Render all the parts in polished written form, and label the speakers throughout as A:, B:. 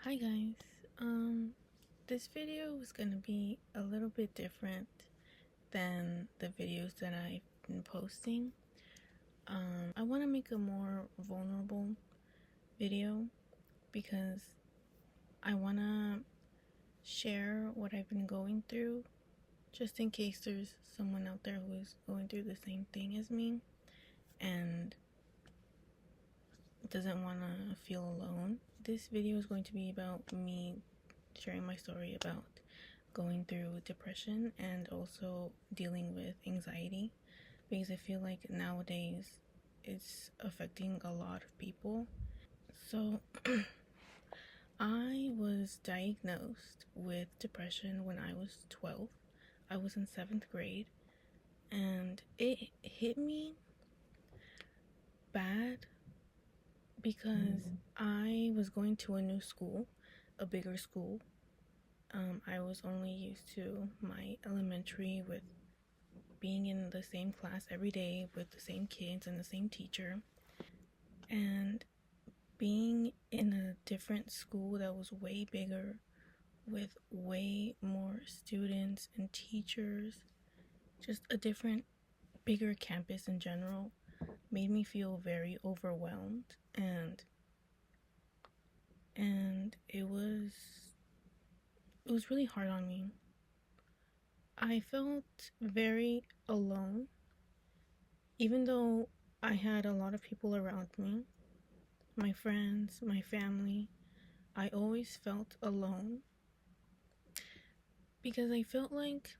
A: Hi guys. This video is gonna be a little bit different than the videos that I've been posting. I want to make a more vulnerable video because I want to share what I've been going through, just in case there's someone out there who's going through the same thing as me and doesn't want to feel alone. This video is going to be about me sharing my story about going through depression and also dealing with anxiety, because I feel like nowadays it's affecting a lot of people. So I was diagnosed with depression when I was 12. I was in 7th grade and it hit me bad because I was going to a new school, a bigger school. I was only used to my elementary with being in the same class every day with the same kids and the same teacher, and being in a different school that was way bigger with way more students and teachers, just a different, bigger campus in general, made me feel very overwhelmed, and it was really hard on me. I felt very alone, even though I had a lot of people around me, my friends, my family. I always felt alone because I felt like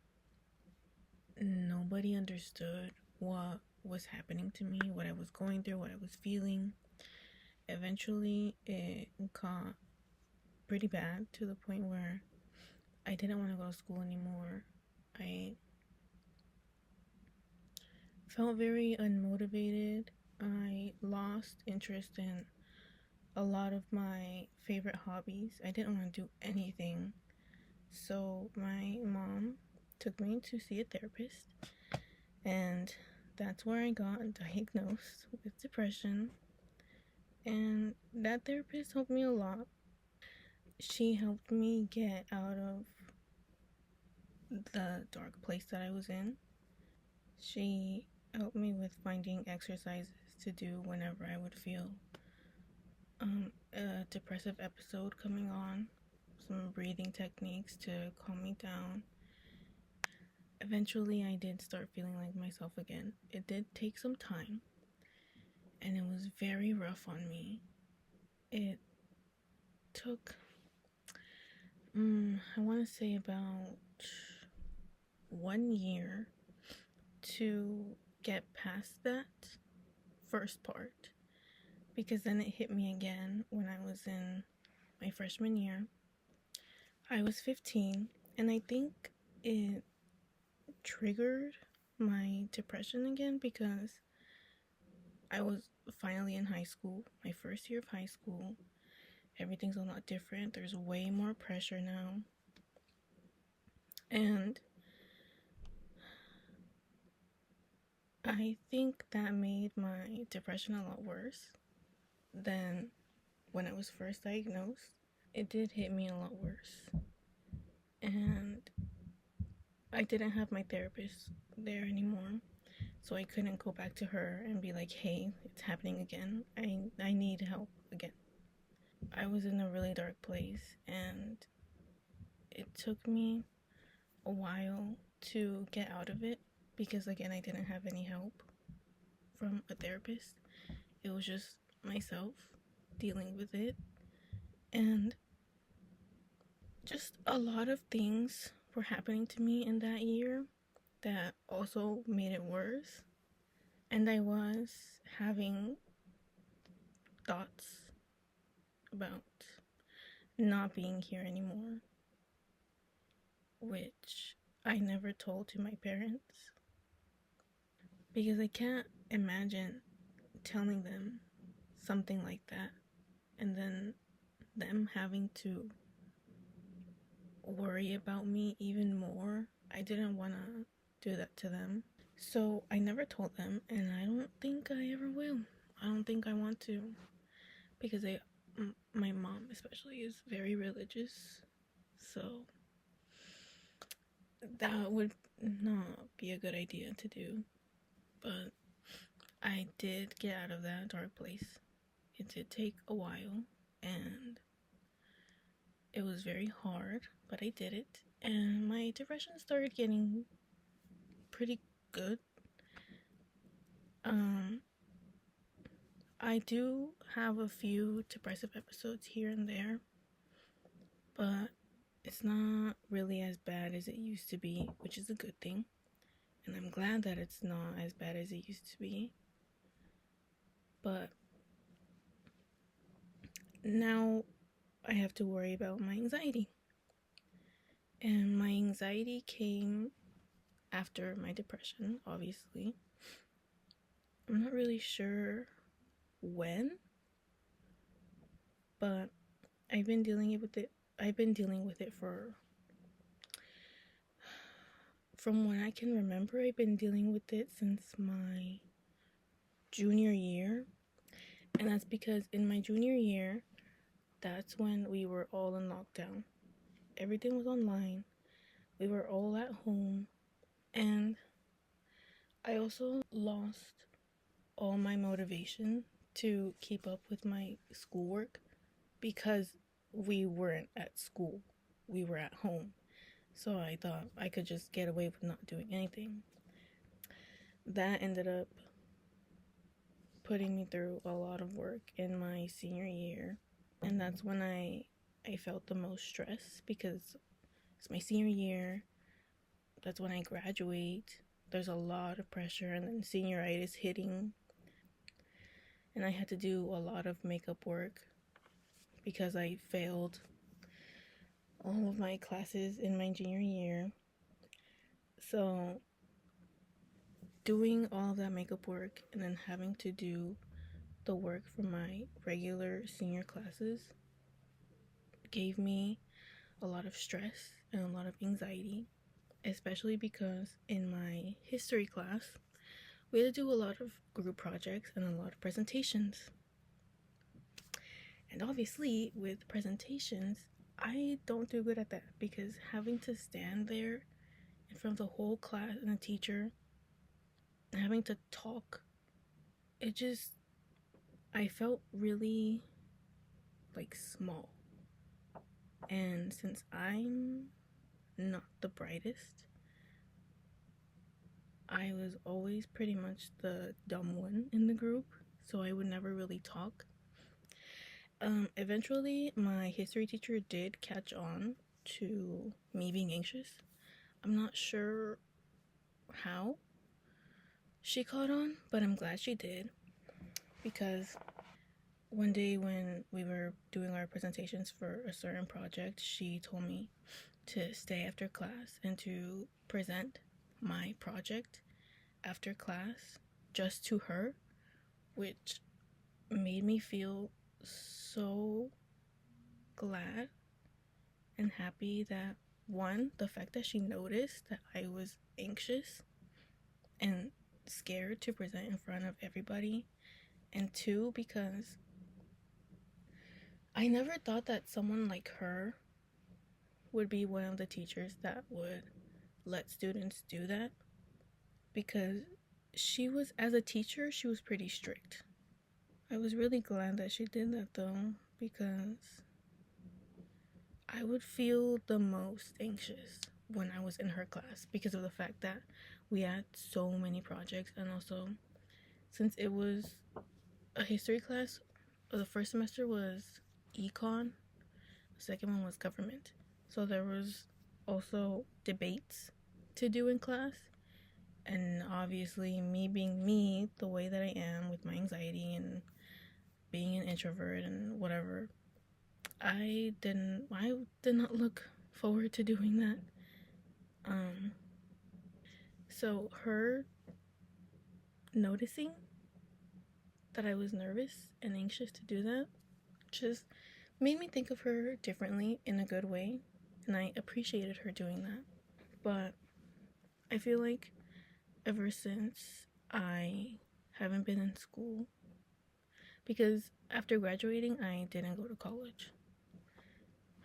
A: nobody understood what was happening to me, what I was going through, what I was feeling. Eventually, it got pretty bad to the point where I didn't want to go to school anymore. I felt very unmotivated. I lost interest in a lot of my favorite hobbies. I didn't want to do anything. So my mom took me to see a therapist, and that's where I got diagnosed with depression. And that therapist helped me a lot. She helped me get out of the dark place that I was in. She helped me with finding exercises to do whenever I would feel a depressive episode coming on, some breathing techniques to calm me down. Eventually, I did start feeling like myself again. It did take some time, and it was very rough on me. It took, I want to say about 1 year to get past that first part, because then it hit me again when I was in my freshman year. I was 15, and I think it triggered my depression again because I was finally in high school, my first year of high school. Everything's a lot different. There's way more pressure now. And I think that made my depression a lot worse than when I was first diagnosed. It did hit me a lot worse. And I didn't have my therapist there anymore. So I couldn't go back to her and be like, hey, it's happening again. I need help again. I was in a really dark place, and it took me a while to get out of it because, again, I didn't have any help from a therapist. It was just myself dealing with it, and just a lot of things were happening to me in that year that also made it worse. And I was having thoughts about not being here anymore, which I never told to my parents because I can't imagine telling them something like that and then them having to worry about me even more. I didn't want to do that to them. So I never told them, and I don't think I ever will. I don't think I want to, because my mom especially is very religious, so that would not be a good idea to do. But I did get out of that dark place. It did take a while, and it was very hard, but I did it. And my depression started getting pretty good. Um, I do have a few depressive episodes here and there, but it's not really as bad as it used to be, which is a good thing. And I'm glad that it's not as bad as it used to be. But now I have to worry about my anxiety. And my anxiety came after my depression, obviously. I'm not really sure when, but I've been dealing with it. I've been dealing with it from when I can remember. I've been dealing with it since my junior year. And that's because in my junior year, that's when we were all in lockdown. Everything was online. We were all at home. And I also lost all my motivation to keep up with my schoolwork because we weren't at school. We were at home. So I thought I could just get away with not doing anything. That ended up putting me through a lot of work in my senior year. And that's when I felt the most stress because it's my senior year. That's when I graduate. There's a lot of pressure, and then senioritis hitting. And I had to do a lot of makeup work because I failed all of my classes in my junior year. So doing all of that makeup work and then having to do the work for my regular senior classes gave me a lot of stress and a lot of anxiety, especially because in my history class, we had to do a lot of group projects and a lot of presentations. And obviously, with presentations, I don't do good at that because having to stand there in front of the whole class and the teacher, and having to talk, I felt really like small. And since I'm not the brightest, I was always pretty much the dumb one in the group, so I would never really talk. Eventually, my history teacher did catch on to me being anxious. I'm not sure how she caught on, but I'm glad she did, because one day when we were doing our presentations for a certain project, she told me to stay after class and to present my project after class just to her, which made me feel so glad and happy that, one, the fact that she noticed that I was anxious and scared to present in front of everybody, and two, because I never thought that someone like her would be one of the teachers that would let students do that, because as a teacher, she was pretty strict. I was really glad that she did that though, because I would feel the most anxious when I was in her class because of the fact that we had so many projects, and also since it was a history class, the first semester was econ, the second one was government. So there was also debates to do in class, and obviously me being me, the way that I am with my anxiety and being an introvert and whatever, I did not look forward to doing that. So her noticing that I was nervous and anxious to do that just made me think of her differently in a good way, and I appreciated her doing that. But I feel like ever since I haven't been in school, Because after graduating, I didn't go to college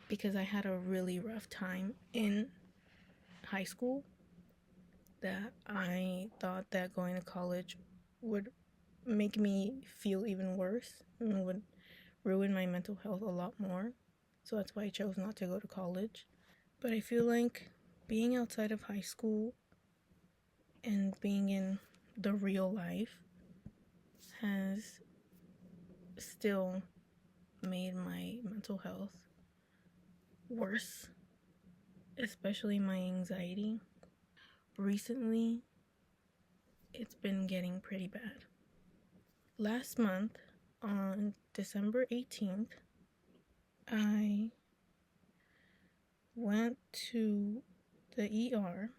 A: because I had a really rough time in high school that I thought that going to college would make me feel even worse and would ruin my mental health a lot more. So that's why I chose not to go to college. But I feel like being outside of high school and being in the real life has still made my mental health worse, especially my anxiety. Recently, it's been getting pretty bad. Last month, on December 18th, I went to the ER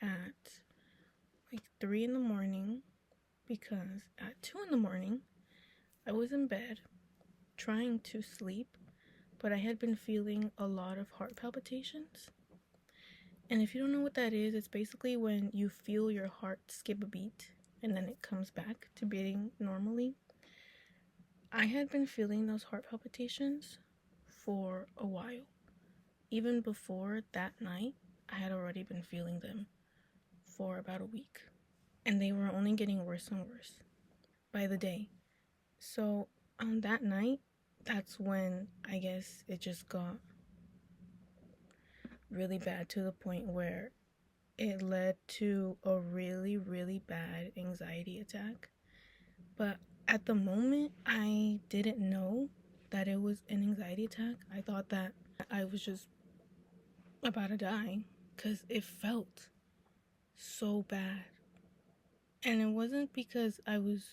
A: at like 3 in the morning because at 2 in the morning, I was in bed trying to sleep, but I had been feeling a lot of heart palpitations. And if you don't know what that is, it's basically when you feel your heart skip a beat and then it comes back to beating normally. I had been feeling those heart palpitations for a while. Even before that night, I had already been feeling them for about a week. And they were only getting worse and worse by the day. So on that night, that's when I guess it just got really bad to the point where it led to a really, really bad anxiety attack. But at the moment, I didn't know that it was an anxiety attack. I thought that I was just about to die because it felt so bad. And it wasn't because I was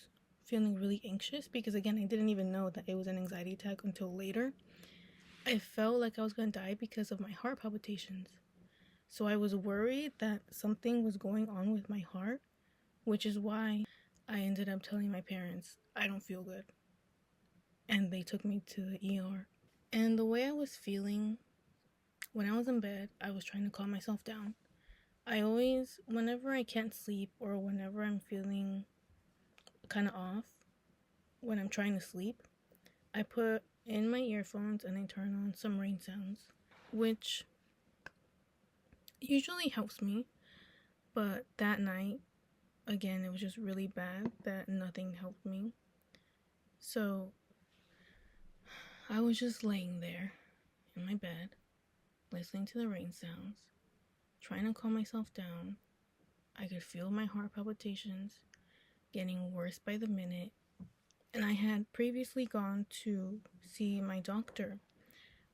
A: feeling really anxious, because again, I didn't even know that it was an anxiety attack until later. I felt like I was going to die because of my heart palpitations. So I was worried that something was going on with my heart, which is why I ended up telling my parents I don't feel good. And they took me to the ER. And the way I was feeling when I was in bed, I was trying to calm myself down. I always, whenever I can't sleep or whenever I'm feeling kind of off, when I'm trying to sleep, I put in my earphones and I turn on some rain sounds, which usually helps me. But that night, again, it was just really bad that nothing helped me. So I was just laying there in my bed, listening to the rain sounds, trying to calm myself down. I could feel my heart palpitations getting worse by the minute. And I had previously gone to see my doctor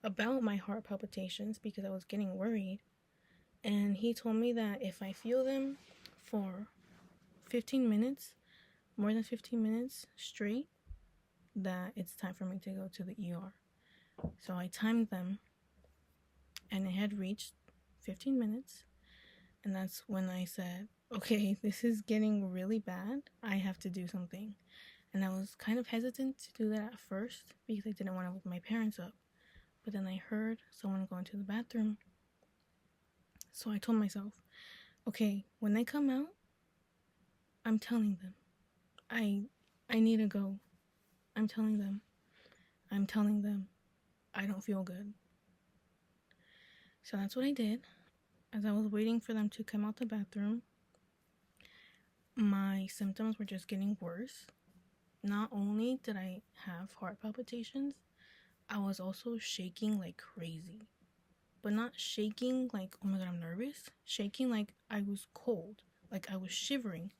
A: about my heart palpitations because I was getting worried. And he told me that if I feel them for 15 minutes, more than 15 minutes straight, that it's time for me to go to the ER. So I timed them and it had reached 15 minutes. And that's when I said, okay, this is getting really bad. I have to do something. And I was kind of hesitant to do that at first because I didn't want to wake my parents up. But then I heard someone going to the bathroom. So I told myself, okay, when they come out, I'm telling them. I need to go. I'm telling them. I don't feel good. So that's what I did. As I was waiting for them to come out the bathroom, my symptoms were just getting worse. Not only did I have heart palpitations, I was also shaking like crazy. But not shaking like, oh my god, I'm nervous. Shaking like I was cold, like I was shivering.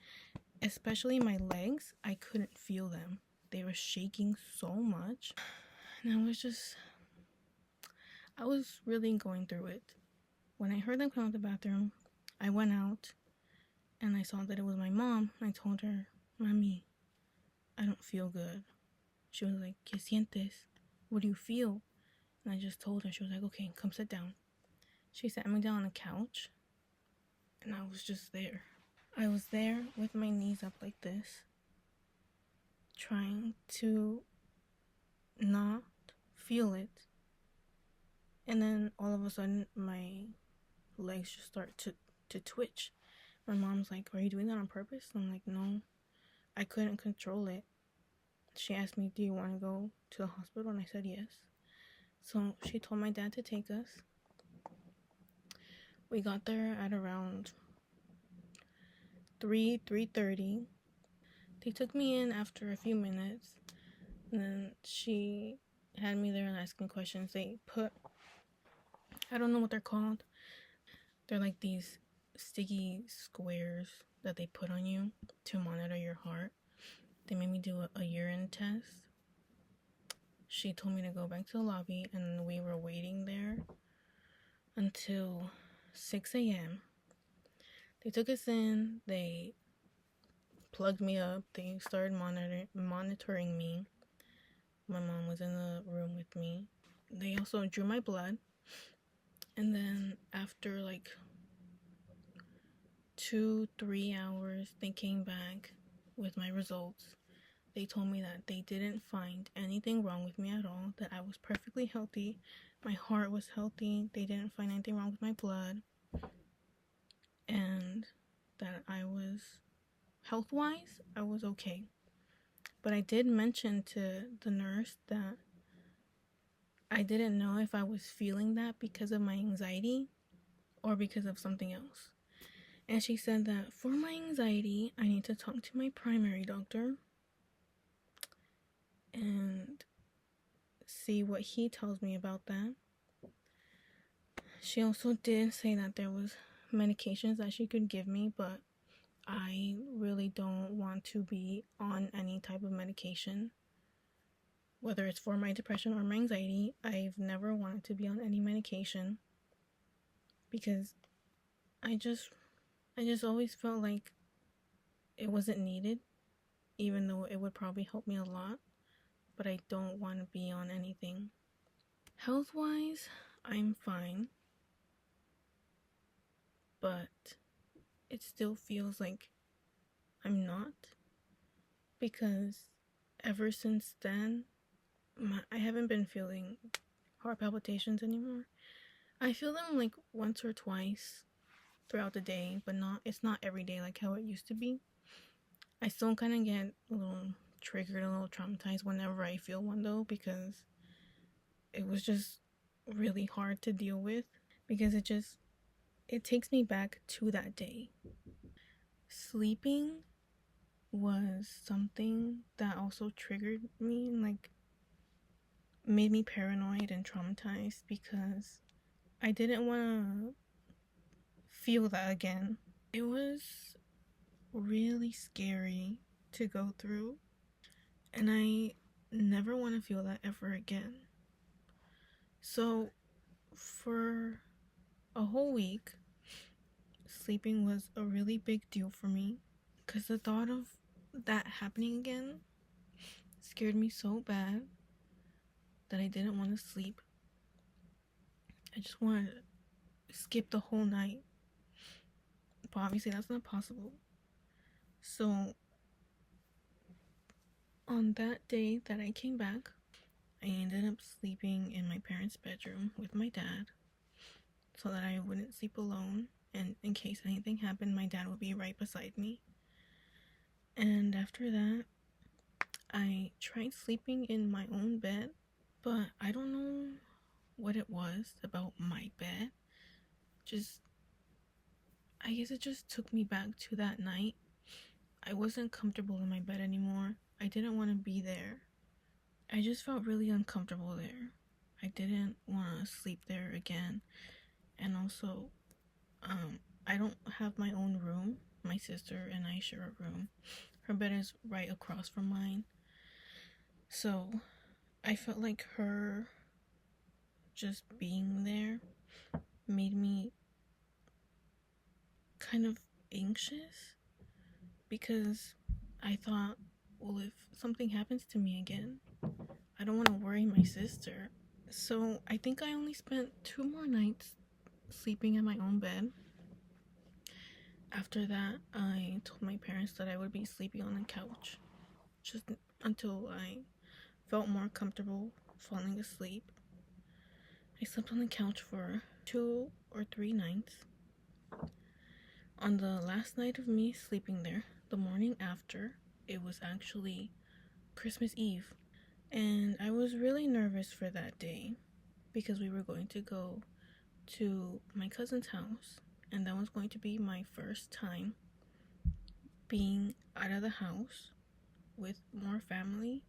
A: Especially my legs, I couldn't feel them. They were shaking so much. And I was really going through it. When I heard them come out the bathroom, I went out and I saw that it was my mom. I told her, Mommy, I don't feel good. She was like, ¿Qué sientes? What do you feel? And I just told her. She was like, okay, come sit down. She sat me down on the couch and I was just there. I was there with my knees up like this, trying to not feel it. And then all of a sudden, my legs just start to twitch. My mom's like, are you doing that on purpose? I'm like, no, I couldn't control it. she asked me, "Do you want to go to the hospital?" And I said yes. So she told my dad to take us. We got there at around 3:30. They took me in after a few minutes, and then she had me there and asking questions. They put, I don't know what they're called. They're like these sticky squares that they put on you to monitor your heart. They made me do a urine test. She told me to go back to the lobby, and we were waiting there until 6 a.m. They took us in, they plugged me up, they started monitoring me. My mom was in the room with me. They also drew my blood, and then after like 2-3 hours, they came back with my results. They told me that they didn't find anything wrong with me at all, that I was perfectly healthy, my heart was healthy, they didn't find anything wrong with my blood, and that I was, health-wise, I was okay. But I did mention to the nurse that I didn't know if I was feeling that because of my anxiety or because of something else. And she said that for my anxiety, I need to talk to my primary doctor and see what he tells me about that. She also did say that there was medications that she could give me, but I really don't want to be on any type of medication. Whether it's for my depression or my anxiety, I've never wanted to be on any medication because I just always felt like it wasn't needed, even though it would probably help me a lot. But I don't want to be on anything. Health-wise, I'm fine, but it still feels like I'm not, because ever since then, I haven't been feeling heart palpitations anymore. I feel them like once or twice throughout the day, but it's not every day like how it used to be. I still kind of get a little triggered, a little traumatized whenever I feel one though, because it was just really hard to deal with, because it takes me back to that day. Sleeping was something that also triggered me and like made me paranoid and traumatized, because I didn't want to feel that again. It was really scary to go through, and I never want to feel that ever again. So for a whole week, sleeping was a really big deal for me, because the thought of that happening again scared me so bad that I didn't want to sleep. I just wanted to skip the whole night, but obviously that's not possible. So on that day that I came back, I ended up sleeping in my parents' bedroom with my dad so that I wouldn't sleep alone, and in case anything happened, my dad would be right beside me. And after that, I tried sleeping in my own bed, but I don't know what it was about my bed. I guess it just took me back to that night. I wasn't comfortable in my bed anymore. I didn't want to be there. I just felt really uncomfortable there. I didn't want to sleep there again. And also, I don't have my own room. My sister and I share a room. Her bed is right across from mine. So I felt like her just being there made me kind of anxious, because I thought, well, if something happens to me again, I don't want to worry my sister. So I think I only spent 2 more nights sleeping in my own bed. After that, I told my parents that I would be sleeping on the couch just until I felt more comfortable falling asleep. I slept on the couch for 2 or 3 nights. On the last night of me sleeping there, the morning after, it was actually Christmas Eve. And I was really nervous for that day because we were going to go to my cousin's house, and that was going to be my first time being out of the house with more family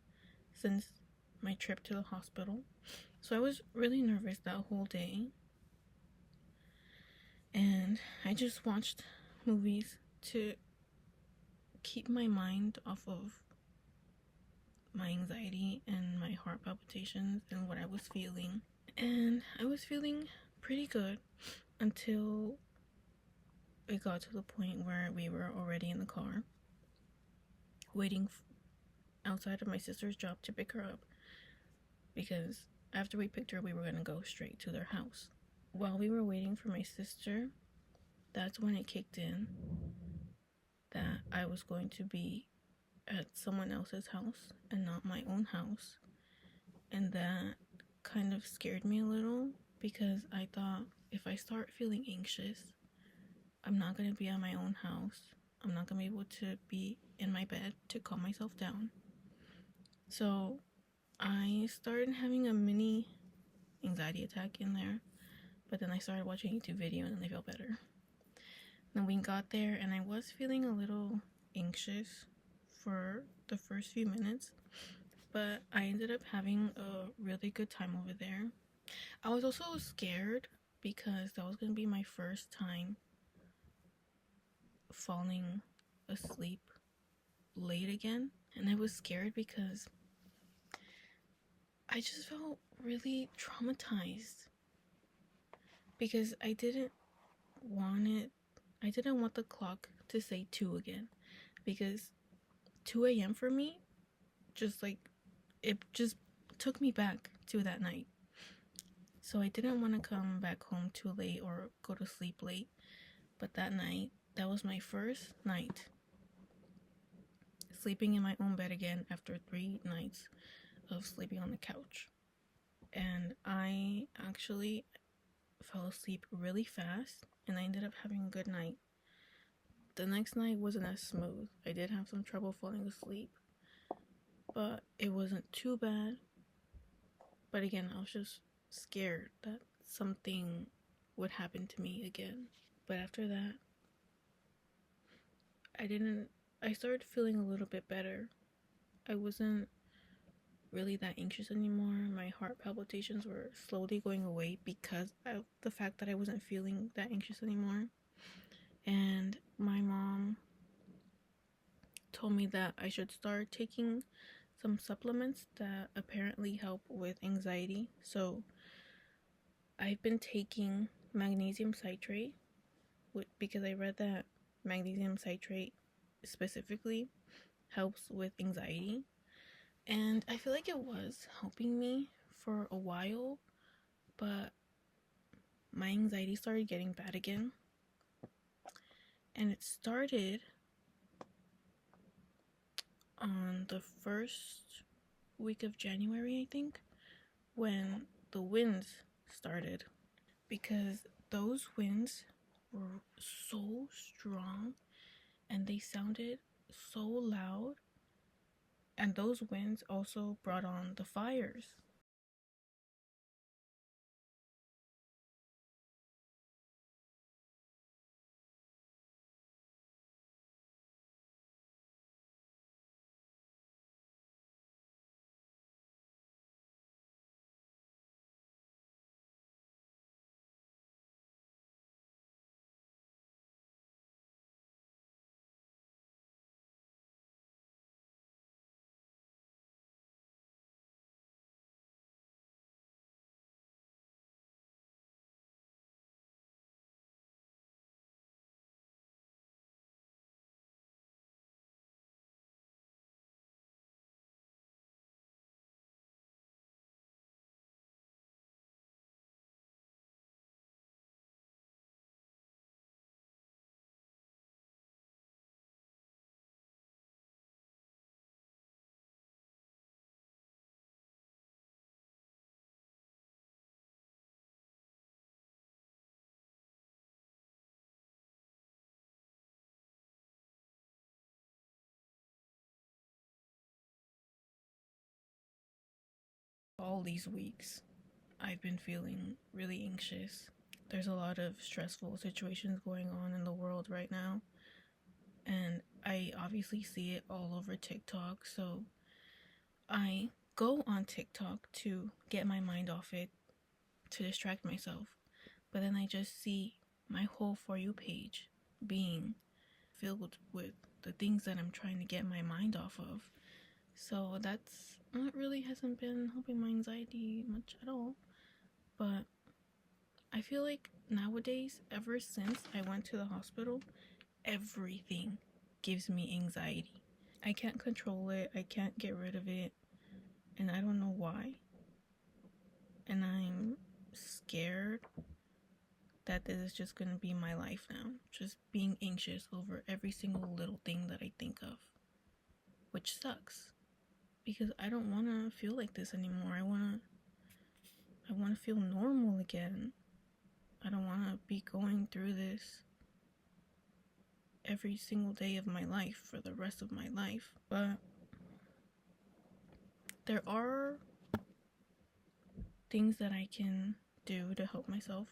A: since my trip to the hospital. So I was really nervous that whole day, and I just watched movies to keep my mind off of my anxiety and my heart palpitations and what I was feeling. And I was feeling pretty good until it got to the point where we were already in the car waiting outside of my sister's job to pick her up, because after we picked her we were going to go straight to their house. While we were waiting for my sister, that's when it kicked in that I was going to be at someone else's house and not my own house. And that kind of scared me a little because I thought, if I start feeling anxious, I'm not going to be at my own house. I'm not going to be able to be in my bed to calm myself down. So I started having a mini anxiety attack in there, but then I started watching a YouTube video and then I felt better. Then we got there and I was feeling a little anxious for the first few minutes, but I ended up having a really good time over there. I was also scared because that was going to be my first time falling asleep late again. And I was scared because I just felt really traumatized because I didn't want the clock to say 2 again, because 2 a.m. for me, it just took me back to that night. So I didn't want to come back home too late or go to sleep late. But that night, that was my first night sleeping in my own bed again after 3 nights of sleeping on the couch. And I actually fell asleep really fast and I ended up having a good night. The next night wasn't as smooth. I did have some trouble falling asleep, but it wasn't too bad. But again, I was just scared that something would happen to me again. But after that, I started feeling a little bit better. I wasn't really that anxious anymore. My heart palpitations were slowly going away because of the fact that I wasn't feeling that anxious anymore. And my mom told me that I should start taking some supplements that apparently help with anxiety. So I've been taking magnesium citrate because I read that magnesium citrate specifically helps with anxiety. And I feel like it was helping me for a while, but my anxiety started getting bad again. And it started on the first week of January, I think, when the winds started. Because those winds were so strong and they sounded so loud. And those winds also brought on the fires. All these weeks, I've been feeling really anxious. There's a lot of stressful situations going on in the world right now, and I obviously see it all over TikTok, so I go on TikTok to get my mind off it, to distract myself. But then I just see my whole For You page being filled with the things that I'm trying to get my mind off of. So that really hasn't been helping my anxiety much at all. But I feel like nowadays, ever since I went to the hospital, everything gives me anxiety. I can't control it, I can't get rid of it, and I don't know why. And I'm scared that this is just gonna be my life now. Just being anxious over every single little thing that I think of. Which sucks. Because I don't wanna feel like this anymore. I wanna feel normal again. I don't wanna be going through this every single day of my life for the rest of my life. But there are things that I can do to help myself.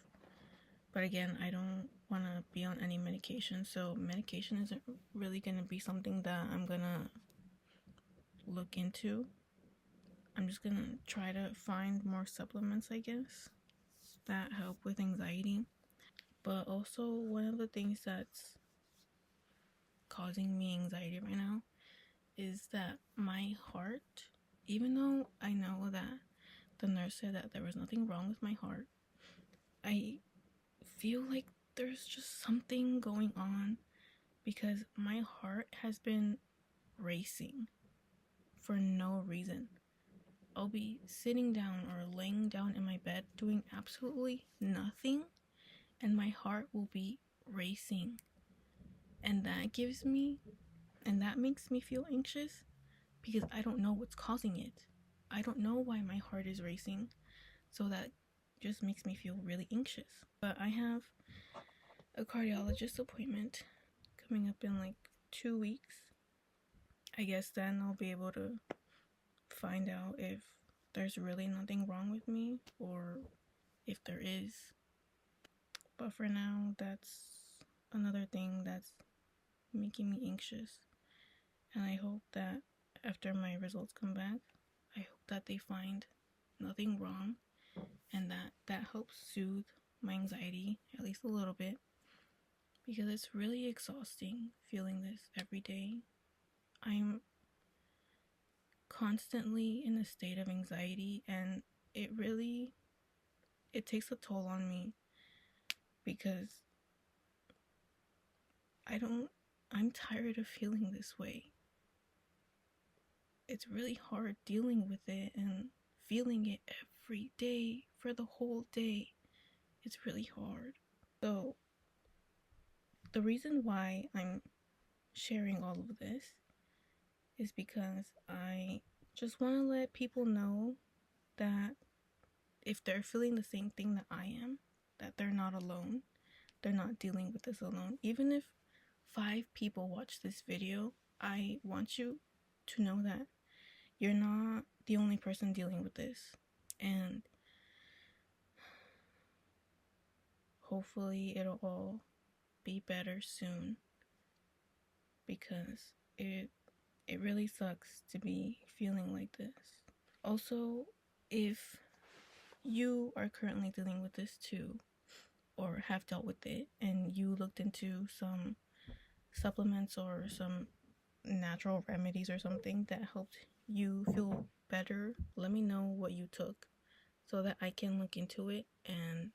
A: But again, I don't want to be on any medication, so medication isn't really going to be something that I'm going to look into. I'm just going to try to find more supplements, I guess, that help with anxiety. But also, one of the things that's causing me anxiety right now is that my heart, even though I know that the nurse said that there was nothing wrong with my heart, I feel like there's just something going on because my heart has been racing for no reason. I'll be sitting down or laying down in my bed doing absolutely nothing, and my heart will be racing. And that makes me feel anxious because I don't know what's causing it. I don't know why my heart is racing. So that just makes me feel really anxious. But I have a cardiologist appointment coming up in like 2 weeks. I guess then I'll be able to find out if there's really nothing wrong with me or if there is. But for now, that's another thing that's making me anxious. And I hope that after my results come back, I hope that they find nothing wrong and that helps soothe my anxiety at least a little bit, because it's really exhausting feeling this every day. I'm constantly in a state of anxiety, and it takes a toll on me because I'm tired of feeling this way. It's really hard dealing with it and feeling it every day for the whole day. It's really hard. So the reason why I'm sharing all of this is because I just want to let people know that if they're feeling the same thing that I am, that they're not alone. They're not dealing with this alone. Even if 5 people watch this video, I want you to know that you're not the only person dealing with this. And hopefully it'll all be better soon, because it really sucks to be feeling like this. Also, if you are currently dealing with this too, or have dealt with it, and you looked into some supplements or some natural remedies or something that helped you feel better, let me know what you took so that I can look into it and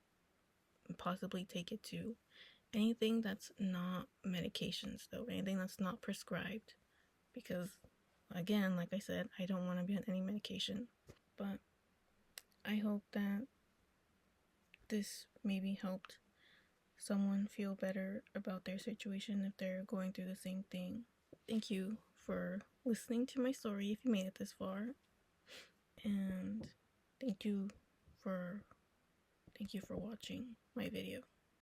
A: possibly take it too. Anything that's not medications though, anything that's not prescribed, because again, like I said, I don't want to be on any medication. But I hope that this maybe helped someone feel better about their situation if they're going through the same thing. Thank you for listening to my story if you made it this far. And thank you for watching my video.